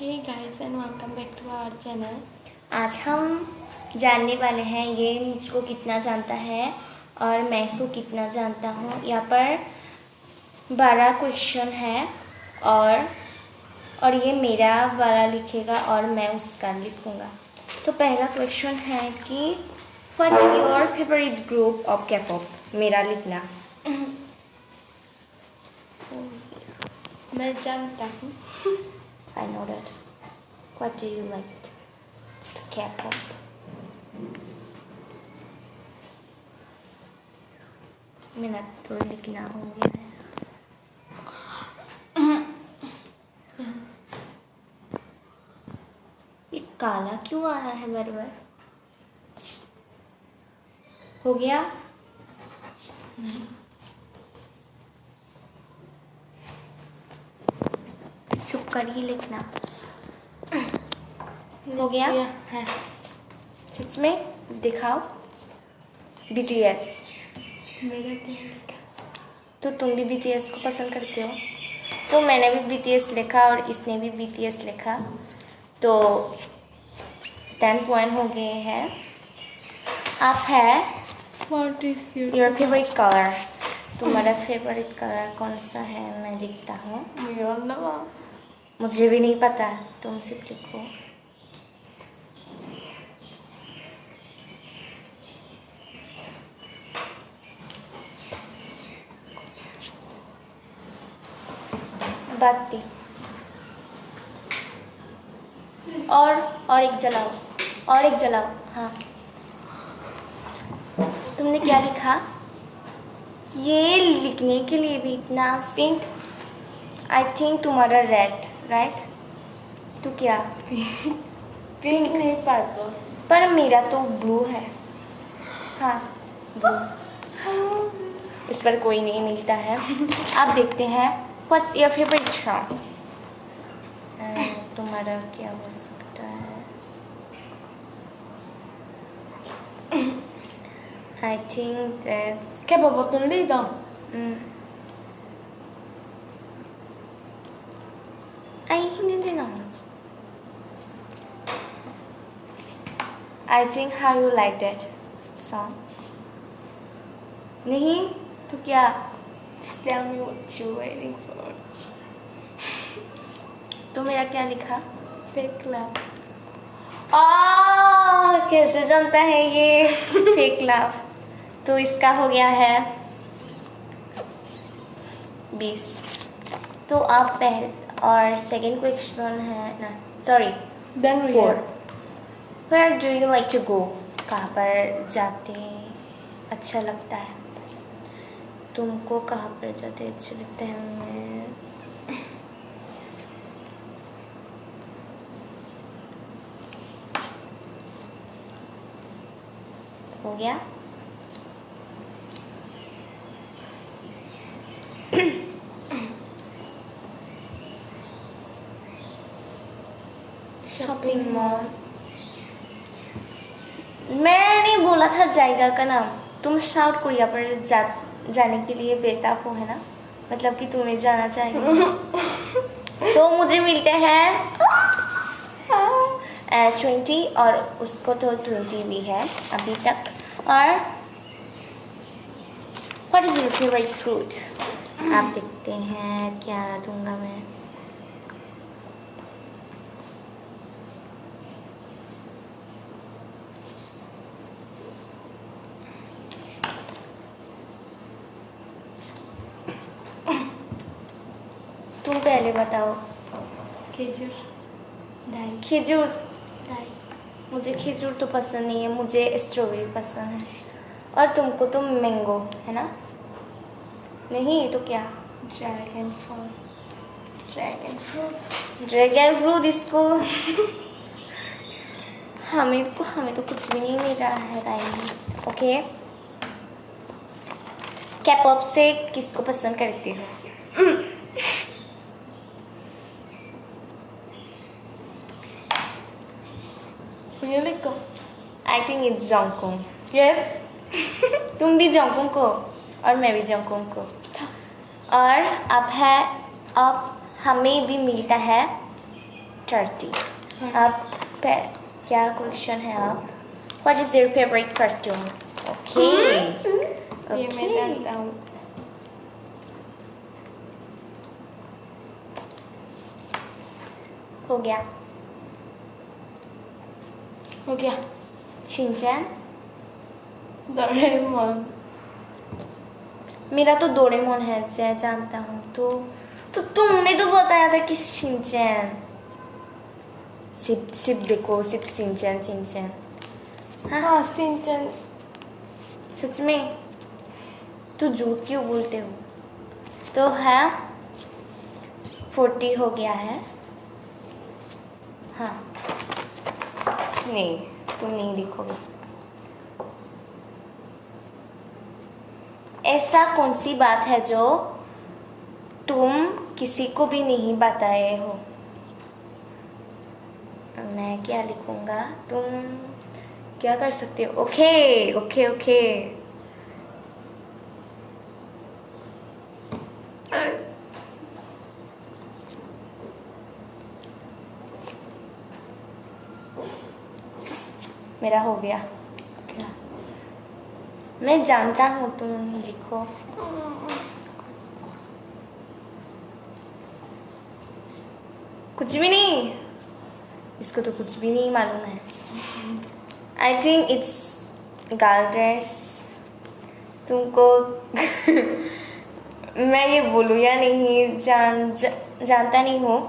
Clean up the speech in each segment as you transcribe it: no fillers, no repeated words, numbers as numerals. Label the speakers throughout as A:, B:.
A: Hey guys and welcome back to our channel.
B: आज हम जानने वाले हैं ये मुझको कितना जानता है और मैं इसको कितना जानता हूँ। यहाँ पर 12 क्वेश्चन है और ये मेरा वाला लिखेगा और मैं उसका लिखूँगा। तो पहला क्वेश्चन है कि what's your favourite group of K-pop। मेरा लिखना।
A: मैं जानता हूँ।
B: I know that. What do you like? It's the K-pop. मेरा तो लिखना हो गया है। ये काला क्यों आ रहा है बार बार? हो गया?
A: नहीं।
B: चुप कर ही लिखना। हो गया?
A: है।
B: सच में दिखाओ। BTS।
A: मेरा क्या लिखा?
B: तो तुम भी BTS को पसंद करते हो? तो मैंने भी BTS लिखा और इसने भी BTS लिखा, तो 10 पॉइंट हो गए हैं। आप है
A: What is
B: your favourite colour. तुम्हारा फेवरेट कलर कौन सा है? मैं लिखता हूँ।
A: मेरा नाम
B: मुझे भी नहीं पता, तुम सिर्फ लिखो। बाती और एक जलाओ, और एक जलाओ। हाँ, तुमने क्या लिखा? ये लिखने के लिए भी इतना पिंक। आई थिंक तुम्हारा रेड, राइट? तो क्या?
A: पिंक नहीं पर्पल।
B: पर मेरा तो ब्लू है। हाँ, ब्लू। इस पर कोई नहीं मिलता है। अब देखते हैं व्हाट्स योर फेवरेट सॉन्ग। तुम्हारा क्या हो सकता है? आई थिंक दैट्स
A: क्या बाबा तुम ले दो?
B: आई हिंदी देना। I think how you like that song. नहीं तो क्या?
A: Tell me what you're waiting for.
B: तो मेरा क्या लिखा?
A: Fake love.
B: कैसे जानता है ये? Fake love. तो इसका हो गया है 20। तो आप पहले और सेकंड क्वेश्चन है ना, sorry
A: Then we
B: 4।
A: have
B: Where do you like to go? कहाँ पर जाते अच्छा लगता है? तुमको कहाँ पर जाते अच्छा लगता है? मैं हो गया? Shopping mall. मैंने बोला था जाएगा का नाम। तुम साउथ कोरिया पर जाने के लिए बेताब हो, है ना? मतलब कि तुम्हें जाना चाहिए। तो मुझे मिलते हैं 20 और उसको तो 20 भी है अभी तक। और what is your favourite fruit? आप देखते हैं क्या दूंगा मैं। तुम पहले बताओ।
A: खजूर। दाई।
B: खजूर?
A: दाई।
B: मुझे खजूर तो पसंद नहीं है, मुझे स्ट्रॉबेरी पसंद है। और तुमको तो मैंगो, है ना? नहीं तो क्या?
A: Dragon fruit. Dragon fruit.
B: Dragon fruit इसको। हमें तो कुछ भी नहीं मिल रहा है गाइस। ओके, K-pop से किसको पसंद करते हो?
A: Really go.
B: I think it's Jungkook.
A: Yes.
B: तुम भी जंगकुक को और मैं भी जंगकुक को। और अब हमें भी मिलता है 30. अब क्या क्वेश्चन है आप? What is your favorite cartoon? Okay.
A: ये मैं जानता हूँ.
B: हो गया.
A: हो गया.
B: शिनचैन.
A: डोरेमोन.
B: मेरा तो डोरेमोन है, मैं जानता हूँ. तो तुमने तो बताया था कि शिनचैन. सिर्फ देखो, सिर्फ शिनचैन.
A: हाँ शिनचैन.
B: सच में तू झूठ क्यों बोलते हो? तो है 40 हो गया है. हाँ नहीं, तुम नहीं लिखोगे. ऐसा कौन सी बात है जो तुम किसी को भी नहीं बताए हो? मैं क्या लिखूंगा? तुम क्या कर सकते हो? ओके. मेरा हो गया. मैं जानता हूँ, तुम लिखो. कुछ भी नहीं. इसको तो कुछ भी नहीं मालूम है. I think it's girl dress. तुमको मैं ये बोलूँ या नहीं जानता नहीं हूँ.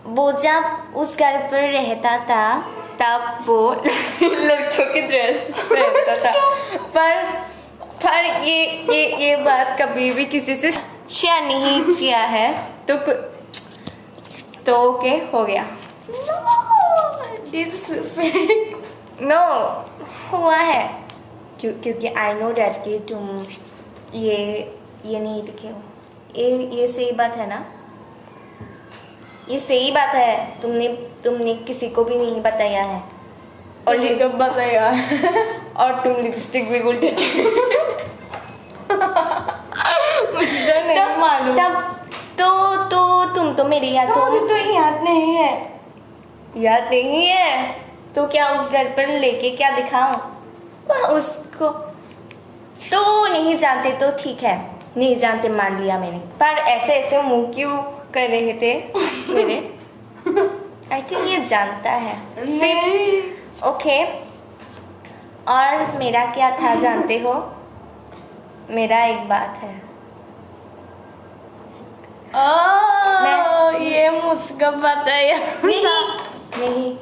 B: वो जब उस घर पर रहता था तब वो लड़कियों की ड्रेस पहनता था. पर ये बात कभी भी किसी से शेयर नहीं किया है. तो ओके हो गया. नो हुआ है क्योंकि आई नो डैट कि तुम ये नहीं लिखे हो. ये सही बात है ना? ये सही बात है. तुमने किसी को भी नहीं बताया है. और
A: कब बताया?
B: और तुम लिपस्टिक भी उल्टे
A: मुझे तो नहीं मालूम.
B: तब तो तुम तो मेरी याद हो.
A: मुझे तो याद नहीं है.
B: याद नहीं है तो क्या उस घर पर लेके क्या दिखाऊं उसको? तो नहीं जानते तो ठीक है, नहीं जानते मान लिया मैंने. पर ऐसे मुंह क्यों कर रहे थे मेरे? आई थिंक ये जानता है.
A: नहीं.
B: ओके. और मेरा क्या था जानते हो? मेरा एक बात है.
A: ये मुझको बताया.
B: नहीं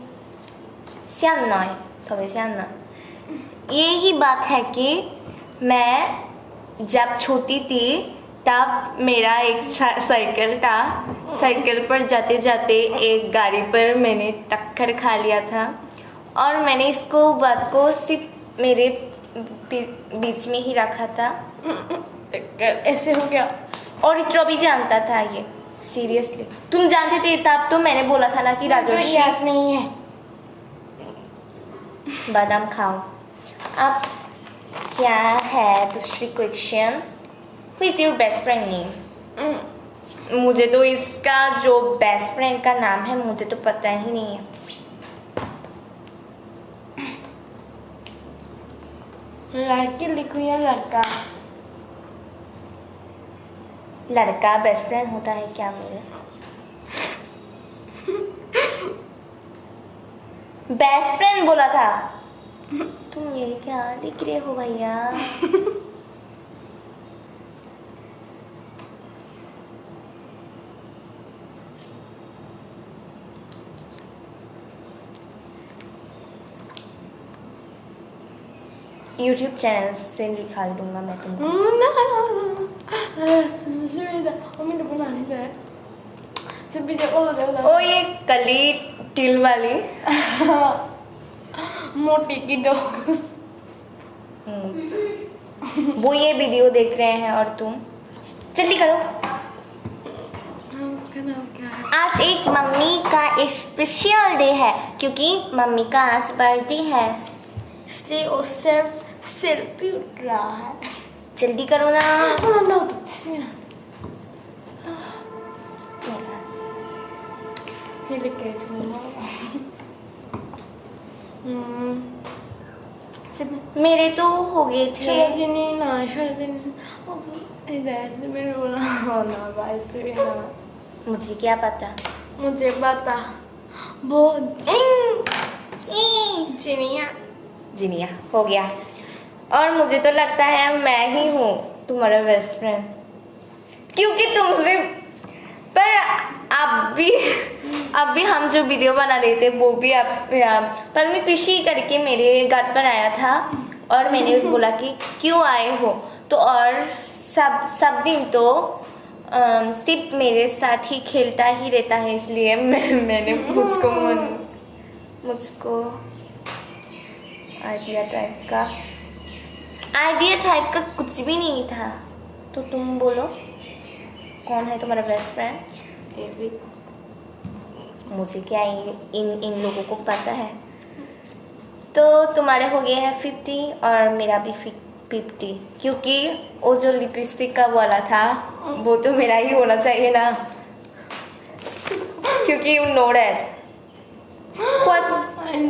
B: श्याम नॉय थोड़े श्याम नॉय. यही बात है कि मैं जब छोटी थी तब मेरा एक साइकिल था. साइकिल पर जाते जाते एक गाड़ी पर मैंने टक्कर खा लिया था. और मैंने इसको बात को सिर्फ मेरे बीच में ही रखा था.
A: ऐसे हो गया.
B: और जो भी जानता था ये सीरियसली. तुम जानते थे तब तो मैंने बोला था ना कि राजर्षि.
A: याद नहीं है.
B: बादाम खाओ. अब क्या है दूसरी question? Who is your best friend name? मुझे तो इसका जो बेस्ट फ्रेंड का नाम है मुझे तो पता ही नहीं है.
A: लड़की लिखूं या लड़का?
B: लड़का बेस्ट फ्रेंड होता है क्या मेरे? बेस्ट फ्रेंड बोला था. तुम ये क्या लिख रहे हो भैया? YouTube चैनल से निकाल दूंगा मैं तुमको. ओ ये कली टिल वाली
A: मोटी की डॉग.
B: वो ये वीडियो देख रहे हैं और तुम जल्दी करो.
A: उसका नाम क्या है?
B: आज एक मम्मी का स्पेशल डे है क्योंकि मम्मी का आज बर्थडे है.
A: इसलिए वो सिर्फ सेल्फी उठ रहा है.
B: जल्दी करो ना.
A: No, this minute. ये लिखे
B: मेरे तो हो गए थे।
A: शरदिनी ना शरदिनी इधर मेरे बोला हो ना भाई से ना
B: मुझे क्या पता।
A: मुझे पता बहुत चिनिया
B: जिनिया हो गया। और मुझे तो लगता है मैं ही हूँ तुम्हारा बेस्ट फ्रेंड, क्योंकि तुमसे पर अब भी हम जो वीडियो बना रहे थे वो भी पर मैं कृषि करके मेरे घर पर आया था और मैंने बोला कि क्यों आए हो, तो और सब दिन तो सिर्फ मेरे साथ ही खेलता ही रहता है, इसलिए मैंने मुझको आइडिया टाइप का कुछ भी नहीं था। तो तुम बोलो कौन है तुम्हारा बेस्ट फ्रेंड? मुझे क्या इन लोगों को पता है। तो तुम्हारे हो गए हैं 50 और मेरा भी 50, क्योंकि वो जो लिपस्टिक का वाला था वो तो मेरा ही होना चाहिए ना, क्योंकि you know that.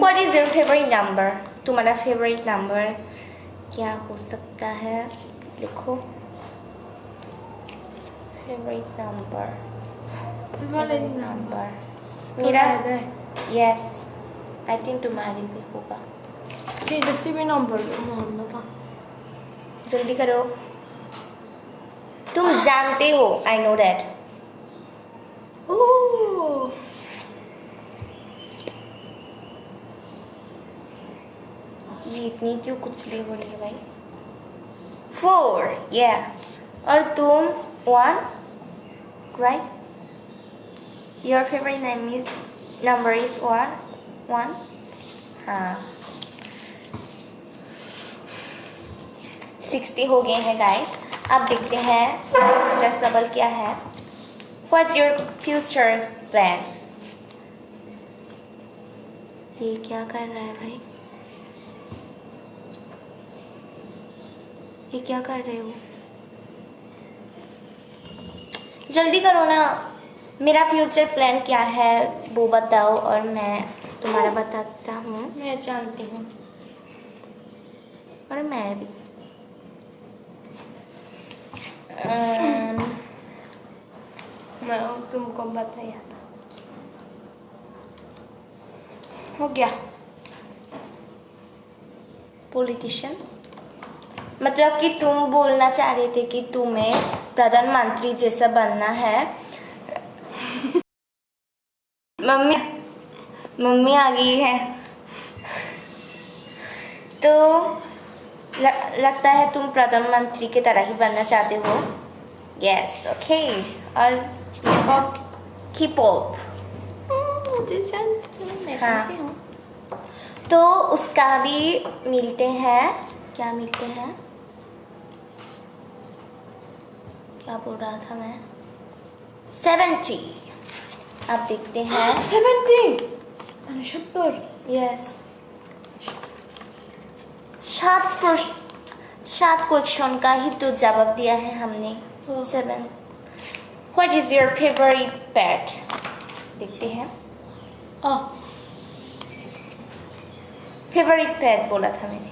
B: What is your favorite number? तुम्हारा फेवरेट नंबर क्या हो सकता है? लिखो फेवरेट नंबर। मेरा यस, आई थिंक तुम्हारी भी होगा।
A: जैसे भी नंबर था
B: जल्दी करो, तुम जानते हो, आई नो दैट। ये इतनी क्यों कुचली हो रही है भाई? 4 और तुम 1 right. Your favourite number is 1 हाँ। 60 हो गए हैं गाइस। अब देखते हैं फ्यूचर सवाल क्या है। What's your future plan? ये क्या कर रहा है भाई? ये क्या कर रहे हो? जल्दी करो ना। मेरा फ्यूचर प्लान क्या है वो बताओ और मैं तुम्हारा बताता हूँ।
A: मैं जानती हूँ
B: और मैं भी
A: मैं तुमको बताया था। हो गया।
B: पॉलिटिशियन, मतलब कि तुम बोलना चाह रहे थे कि तुम्हें प्रधानमंत्री जैसा बनना है। मम्मी आ गई है, तो लगता है तुम प्रधानमंत्री की तरह ही बनना चाहते हो। Yes okay. और K-pop
A: मुझे जानती हूँ, मैं जानती हूँ।
B: तो उसका भी मिलते हैं। क्या मिलते हैं? क्या बोल रहा था मैं? 70। अब देखते हैं
A: 70 70।
B: यस 7 क्वेश्चन का ही तो जवाब दिया है हमने। 7। What is your favorite pet? देखते हैं। फेवरेट पेट बोला था मैंने।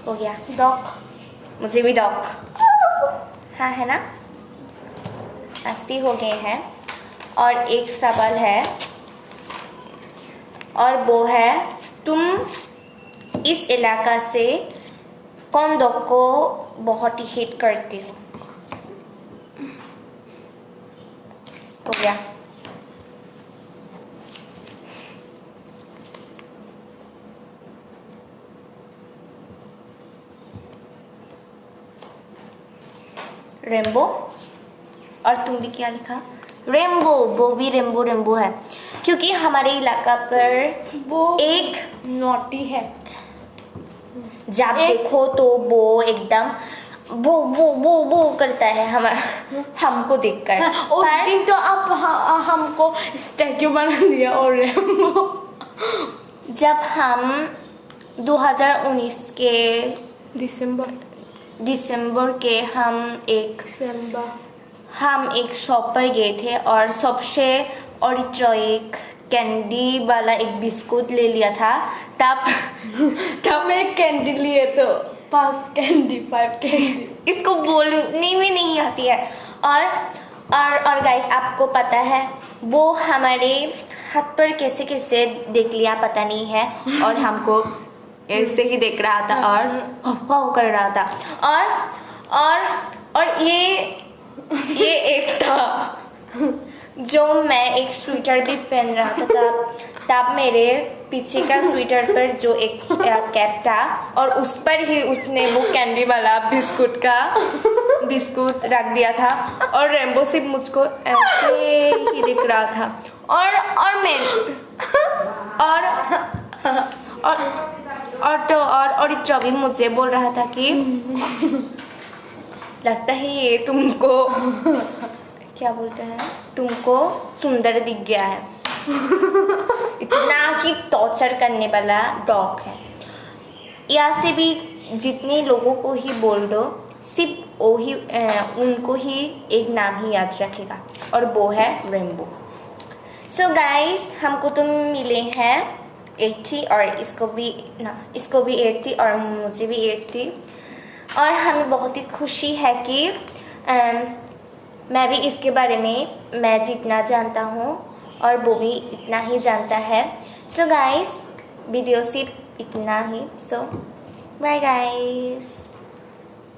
B: हो गया डॉग। मुझे भी डॉग। हाँ है ना। 80 हो गए हैं और एक सवाल है और वो है तुम इस इलाका से कौन डॉग को बहुत ही हिट करते हो? हो गया। रेम्बो। और तुम भी क्या लिखा? रेम्बो। वो भी रेम्बो है, क्योंकि हमारे इलाका पर
A: वो
B: एक
A: नोटी है।
B: जब देखो तो वो एकदम वो करता है हमको देखकर।
A: उस दिन तो आप हमको स्टैचू बना दिया। और रेम्बो
B: जब हम 2019 के
A: दिसंबर
B: के हम एक हम एक शॉप पर गए थे और सबसे और एक कैंडी वाला एक बिस्कुट ले लिया था।
A: तब एक कैंडी लिए तो 5 कैंडी 5 कैंडी।
B: इसको बोलनी भी नहीं आती है। और गाइस, आपको पता है वो हमारे हाथ पर कैसे कैसे देख लिया पता नहीं है, और हमको ऐसे ही देख रहा था और हाव कर रहा था। और ये एक था जो मैं एक स्वेटर भी पहन रहा था तब मेरे पीछे का स्वेटर पर जो एक कैप था और उस पर ही उसने वो कैंडी वाला बिस्कुट रख दिया था, और रेम्बो सिर्फ मुझको ऐसे ही दिख रहा था। और चौबी मुझे बोल रहा था कि लगता है ये तुमको क्या बोलते हैं, तुमको सुंदर दिख गया है। इतना ही टॉर्चर करने वाला डॉग है। यहाँ से भी जितने लोगों को ही बोल दो, सिर्फ वही उनको ही एक नाम ही याद रखेगा, और वो है रेम्बो। सो गाइस, हमको तो मिले हैं 80 और इसको भी 80 और मुझे भी 80, और हमें बहुत ही खुशी है कि मैं भी इसके बारे में मैं जितना जानता हूँ और वो भी इतना ही जानता है। सो गाइस, वीडियो सिर्फ इतना ही। सो बाय गाइस।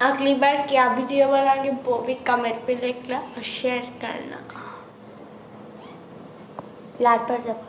A: अगली बार क्या वीडियो बनाएंगे वो भी कमेंट पे लिखना और शेयर करना।
B: लाड पर जब